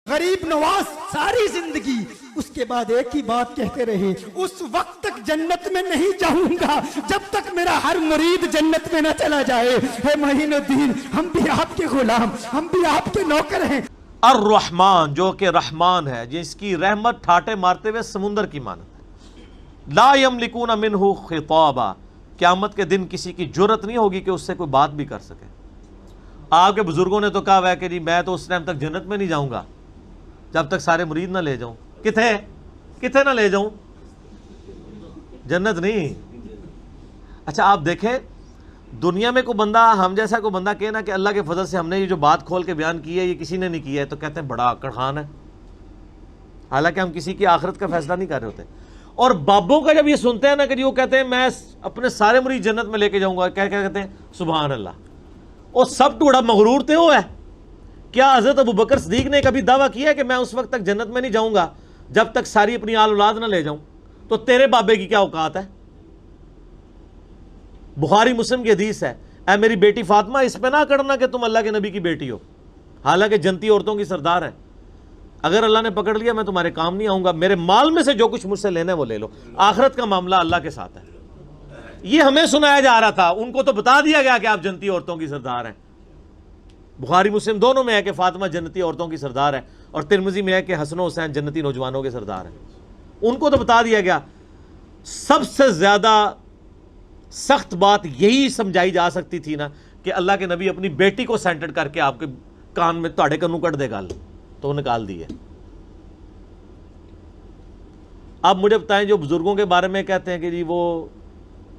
غریب نواز ساری زندگی اس کے بعد ایک ہی بات کہتے رہے، اس وقت تک جنت میں نہیں جاؤں گا جب تک میرا ہر مرید جنت میں نہ چلا جائے۔ اے معین الدین، ہم بھی آپ کے غلام، ہم بھی آپ کے نوکر ہیں۔ الرحمن، جو کہ رحمان ہے، جس کی رحمت ٹھاٹے مارتے ہوئے سمندر کی مانند ہے۔ لا یملکون منہ خطابا، قیامت کے دن کسی کی جرت نہیں ہوگی کہ اس سے کوئی بات بھی کر سکے۔ آپ کے بزرگوں نے تو کہا ہوا ہے کہ جی میں تو اس ٹائم تک جنت میں نہیں جاؤں گا جب تک سارے مرید نہ لے جاؤں۔ کتنے نہ لے جاؤں؟ جنت نہیں۔ اچھا آپ دیکھیں، دنیا میں کوئی بندہ، ہم جیسا کوئی بندہ کہنا کہ اللہ کے فضل سے ہم نے یہ جو بات کھول کے بیان کی ہے یہ کسی نے نہیں کیا ہے، تو کہتے ہیں بڑا آکڑ خان ہے، حالانکہ ہم کسی کی آخرت کا فیصلہ نہیں کر رہے ہوتے۔ اور بابوں کا جب یہ سنتے ہیں نا کہ جی وہ کہتے ہیں میں اپنے سارے مرید جنت میں لے کے جاؤں گا، کیا کہتے ہیں؟ سبحان اللہ۔ اور سب تو بڑا مغرور تے ہو ہے۔ کیا حضرت ابو بکر صدیق نے کبھی دعویٰ کیا ہے کہ میں اس وقت تک جنت میں نہیں جاؤں گا جب تک ساری اپنی آل اولاد نہ لے جاؤں؟ تو تیرے بابے کی کیا اوقات ہے؟ بخاری مسلم کی حدیث ہے، اے میری بیٹی فاطمہ اس پہ نہ کرنا کہ تم اللہ کے نبی کی بیٹی ہو، حالانکہ جنتی عورتوں کی سردار ہے۔ اگر اللہ نے پکڑ لیا میں تمہارے کام نہیں آؤں گا، میرے مال میں سے جو کچھ مجھ سے لینا ہے وہ لے لو، آخرت کا معاملہ اللہ کے ساتھ ہے۔ یہ ہمیں سنایا جا رہا تھا، ان کو تو بتا دیا گیا کہ آپ جنتی عورتوں کی سردار ہیں۔ بخاری مسلم دونوں میں ہے کہ فاطمہ جنتی عورتوں کی سردار ہے، اور ترمذی میں ہے کہ حسن و حسین جنتی نوجوانوں کے سردار ہیں۔ ان کو تو بتا دیا گیا۔ سب سے زیادہ سخت بات یہی سمجھائی جا سکتی تھی نا کہ اللہ کے نبی اپنی بیٹی کو سینٹر کر کے آپ کے کان میں تاڑے کنوں کٹ دے گل، تو نکال دیے۔ اب مجھے بتائیں، جو بزرگوں کے بارے میں کہتے ہیں کہ جی وہ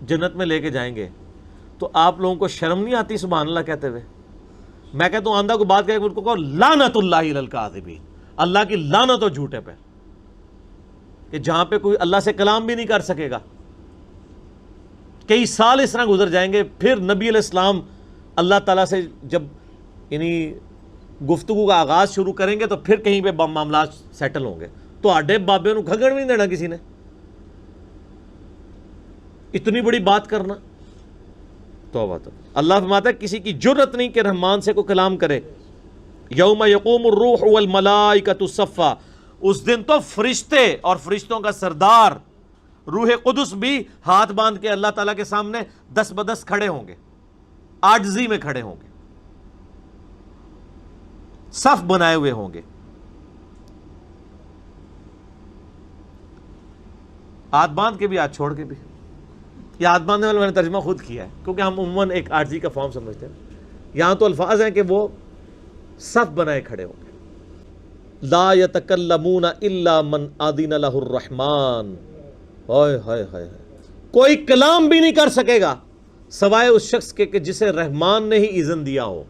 جنت میں لے کے جائیں گے، تو آپ لوگوں کو شرم نہیں آتی سبحان اللہ کہتے ہوئے؟ میں کہتا ہوں آندھا کو بات کہہ کے ان کو کہو لعنت اللہ علی الکاذبین، اللہ کی لعنت ہو جھوٹے پہ، کہ جہاں پہ کوئی اللہ سے کلام بھی نہیں کر سکے گا۔ کئی سال اس طرح گزر جائیں گے، پھر نبی علیہ السلام اللہ تعالیٰ سے جب یعنی گفتگو کا آغاز شروع کریں گے تو پھر کہیں پہ معاملات سیٹل ہوں گے۔ تو آڈے بابے انہوں کھگڑ بھی نہیں دینا کسی نے، اتنی بڑی بات کرنا۔ توبہ تو اللہ فرماتا ہے کسی کی جرت نہیں کہ رحمان سے کوئی کلام کرے۔ یوم یقوم الروح والملائکۃ صفا، اس دن تو فرشتے اور فرشتوں کا سردار روح قدس بھی ہاتھ باندھ کے اللہ تعالیٰ کے سامنے دست بدست کھڑے ہوں گے، عاجزی میں کھڑے ہوں گے، صف بنائے ہوئے ہوں گے۔ ہاتھ باندھ کے بھی، ہاتھ چھوڑ کے بھی۔ یہ ہاتھ باندھنے والا میں نے ترجمہ خود کیا ہے کیونکہ ہم عموماً ایک عاجزی کا فارم سمجھتے ہیں۔ یہاں تو الفاظ ہیں کہ وہ صف بنائے کھڑے ہوں گے۔ لا یتکلمون الا من اذن لہ الرحمن، ہائے ہائے ہائے، کوئی کلام بھی نہیں کر سکے گا سوائے اس شخص کے کہ جسے رحمان نے ہی اذن دیا ہو۔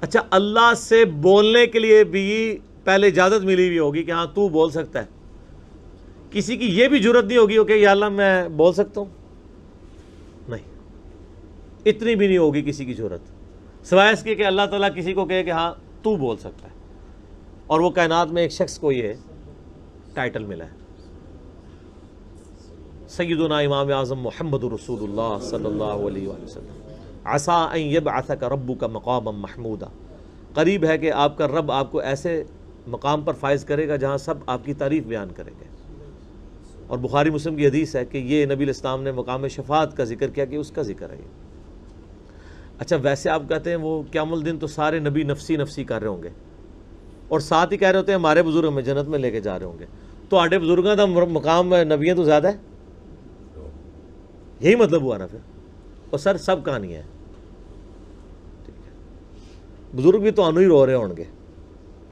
اچھا، اللہ سے بولنے کے لیے بھی پہلے اجازت ملی ہوئی ہوگی کہ ہاں تو بول سکتا ہے۔ کسی کی یہ بھی جرت نہیں ہوگی کہ یا اللہ میں بول سکتا ہوں، نہیں، اتنی بھی نہیں ہوگی کسی کی جرت، سوائے اس کے کہ اللہ تعالیٰ کسی کو کہے کہ ہاں تو بول سکتا ہے، اور وہ کائنات میں ایک شخص کو یہ ٹائٹل ملا ہے، سیدنا امام اعظم محمد رسول اللہ صلی اللہ علیہ وآلہ وسلم۔ عسیٰ ان یبعثک ربک مقاما محمودا، قریب ہے کہ آپ کا رب آپ کو ایسے مقام پر فائز کرے گا جہاں سب آپ کی تعریف بیان کریں گے۔ اور بخاری مسلم کی حدیث ہے کہ یہ نبی علیہ السلام نے مقام شفاعت کا ذکر کیا کہ اس کا ذکر ہے یہ۔ اچھا ویسے آپ کہتے ہیں وہ قیام الدین تو سارے نبی نفسی نفسی کر رہے ہوں گے، اور ساتھ ہی کہہ رہے ہوتے ہیں ہمارے بزرگ ہمیں جنت میں لے کے جا رہے ہوں گے، تو آڈے بزرگوں کا مقام نبیوں تو زیادہ ہے، یہی مطلب ہوا نا پھر؟ اور سر سب کہانی ہے، بزرگ بھی تو انو ہی رو رہے ہوں گے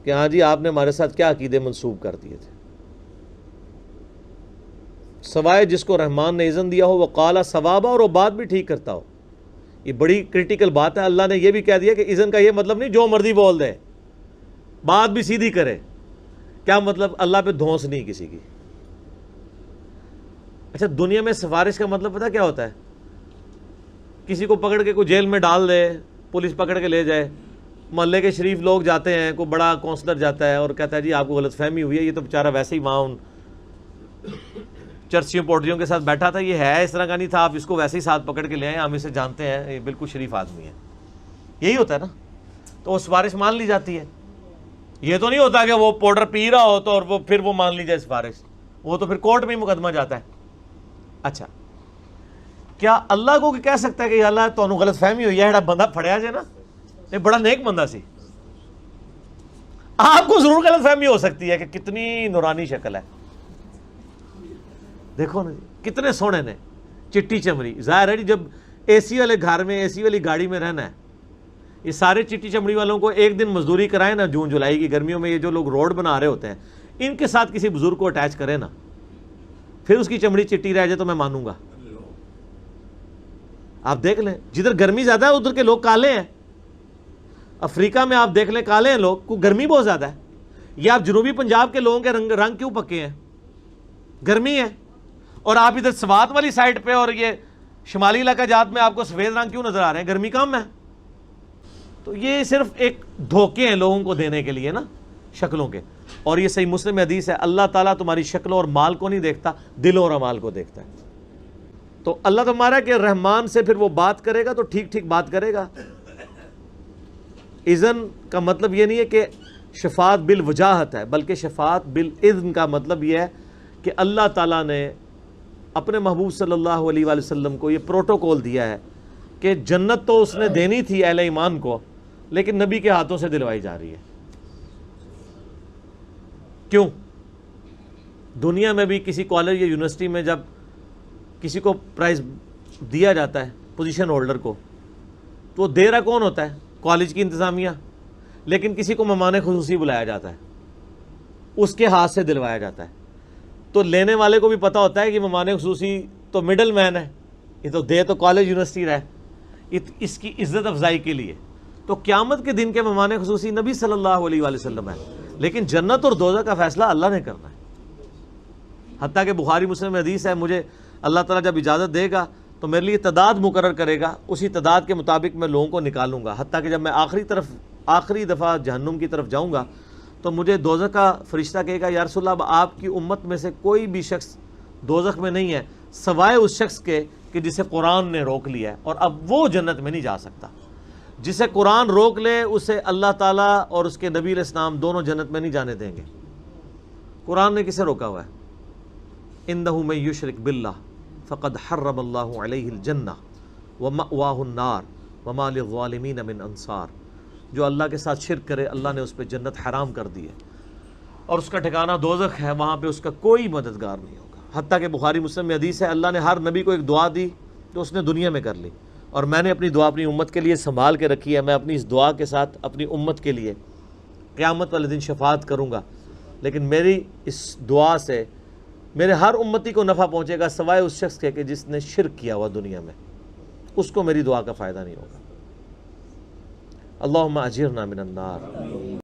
کہ ہاں جی آپ نے ہمارے ساتھ کیا عقیدے منسوب کر دیے تھے۔ سوائے جس کو رحمان نے اذن دیا ہو وہ قالا ثوابا، اور وہ بات بھی ٹھیک کرتا ہو۔ یہ بڑی کرٹیکل بات ہے، اللہ نے یہ بھی کہہ دیا کہ اذن کا یہ مطلب نہیں جو مرضی بول دے، بات بھی سیدھی کرے۔ کیا مطلب؟ اللہ پہ دھونس نہیں کسی کی۔ اچھا دنیا میں سفارش کا مطلب پتہ کیا ہوتا ہے؟ کسی کو پکڑ کے کوئی جیل میں ڈال دے، پولیس پکڑ کے لے جائے، محلے کے شریف لوگ جاتے ہیں، کوئی بڑا کونسلر جاتا ہے اور کہتا ہے جی آپ کو غلط فہمی ہوئی ہے، یہ تو بیچارہ ویسے ہی وہاں چرچیوں پوٹریوں کے ساتھ بیٹھا تھا، یہ ہے اس طرح کا نہیں تھا، آپ اس کو ویسے ہی ساتھ پکڑ کے لے آئیں، ہم اسے جانتے ہیں، یہ بالکل شریف آدمی ہے۔ یہی ہوتا ہے نا، تو وہ سفارش مان لی جاتی ہے۔ یہ تو نہیں ہوتا کہ وہ پاؤڈر پی رہا ہو تو اور وہ پھر وہ مان لی جائے سفارش، وہ تو پھر کورٹ میں ہی مقدمہ جاتا ہے۔ اچھا، کیا اللہ کو کہہ سکتا ہے کہ یا اللہ تو غلط فہمی ہوئی ہے، ایڑا بندہ پھڑیا جائے نا، یہ بڑا نیک بندہ سی؟ آپ کو ضرور غلط فہمی ہو سکتی ہے کہ کتنی نورانی شکل ہے، دیکھو نا کتنے سونے نے، چٹی چمڑی۔ ظاہر ہے جب اے سی والے گھر میں، اے سی والی گاڑی میں رہنا ہے، یہ سارے چٹی چمڑی والوں کو ایک دن مزدوری کرائیں نا، جون جولائی کی گرمیوں میں یہ جو لوگ روڈ بنا رہے ہوتے ہیں، ان کے ساتھ کسی بزرگ کو اٹیچ کرے نا، پھر اس کی چمڑی چٹی رہ جائے تو میں مانوں گا۔ آپ دیکھ لیں جدھر گرمی زیادہ ہے ادھر کے لوگ کالے ہیں، افریقہ میں آپ دیکھ لیں کالے ہیں لوگ، کو گرمی بہت زیادہ ہے۔ یہ آپ جنوبی پنجاب کے لوگوں کے رنگ کیوں پکے ہیں؟ گرمی ہے۔ اور آپ ادھر سوات والی سائڈ پہ اور یہ شمالی علاقہ جات میں آپ کو سفید رنگ کیوں نظر آ رہے ہیں؟ گرمی کم ہے۔ تو یہ صرف ایک دھوکے ہیں لوگوں کو دینے کے لیے نا، شکلوں کے۔ اور یہ صحیح مسلم حدیث ہے، اللہ تعالیٰ تمہاری شکلوں اور مال کو نہیں دیکھتا، دلوں اور اعمال کو دیکھتا ہے۔ تو اللہ تمہارا کہ رحمان سے پھر وہ بات کرے گا تو ٹھیک ٹھیک بات کرے گا۔ اذن کا مطلب یہ نہیں ہے کہ شفاعت بالوجاہت ہے، بلکہ شفاعت بالاذن کا مطلب یہ ہے کہ اللہ تعالیٰ نے اپنے محبوب صلی اللہ علیہ وآلہ وسلم کو یہ پروٹوکول دیا ہے کہ جنت تو اس نے دینی تھی اہل ایمان کو، لیکن نبی کے ہاتھوں سے دلوائی جا رہی ہے۔ کیوں؟ دنیا میں بھی کسی کالج یا یونیورسٹی میں جب کسی کو پرائز دیا جاتا ہے پوزیشن ہولڈر کو، تو دے رہا کون ہوتا ہے؟ کالج کی انتظامیہ، لیکن کسی کو مہمان خصوصی بلایا جاتا ہے، اس کے ہاتھ سے دلوایا جاتا ہے۔ تو لینے والے کو بھی پتہ ہوتا ہے کہ مہمان خصوصی تو مڈل مین ہے، یہ تو دے تو کالج یونیورسٹی رہے، اس کی عزت افزائی کے لیے۔ تو قیامت کے دن کے مہمان خصوصی نبی صلی اللہ علیہ وآلہ وسلم ہے، لیکن جنت اور دوزخ کا فیصلہ اللہ نے کرنا ہے۔ حتیٰ کہ بخاری مسلم میں حدیث ہے، مجھے اللہ تعالیٰ جب اجازت دے گا تو میرے لیے تعداد مقرر کرے گا، اسی تعداد کے مطابق میں لوگوں کو نکالوں گا، حتیٰ کہ جب میں آخری دفعہ جہنم کی طرف جاؤں گا تو مجھے دوزخ کا فرشتہ کہے گا، یا رسول اللہ اب آپ کی امت میں سے کوئی بھی شخص دوزخ میں نہیں ہے سوائے اس شخص کے کہ جسے قرآن نے روک لیا ہے، اور اب وہ جنت میں نہیں جا سکتا۔ جسے قرآن روک لے اسے اللہ تعالیٰ اور اس کے نبی علیہ السلام دونوں جنت میں نہیں جانے دیں گے۔ قرآن نے کسے روکا ہوا ہے؟ اِنَّهُ مَن يُشْرِكْ بِاللَّهِ فَقَدْ حَرَّمَ اللَّهُ عَلَيْهِ الْجَنَّةَ وَمَأْوَاهُ النَّارُ وَمَا لِلظَّالِمِينَ مِنْ أَنصَارٍ۔ جو اللہ کے ساتھ شرک کرے اللہ نے اس پہ جنت حرام کر دی ہے، اور اس کا ٹھکانہ دوزخ ہے، وہاں پہ اس کا کوئی مددگار نہیں ہوگا۔ حتیٰ کہ بخاری مسلم میں حدیث ہے، اللہ نے ہر نبی کو ایک دعا دی جو اس نے دنیا میں کر لی، اور میں نے اپنی دعا اپنی امت کے لیے سنبھال کے رکھی ہے۔ میں اپنی اس دعا کے ساتھ اپنی امت کے لیے قیامت والے دن شفاعت کروں گا، لیکن میری اس دعا سے میرے ہر امتی کو نفع پہنچے گا سوائے اس شخص کے کہ جس نے شرک کیا ہوا دنیا میں، اس کو میری دعا کا فائدہ نہیں ہوگا۔ اللہم اجرنا من النار۔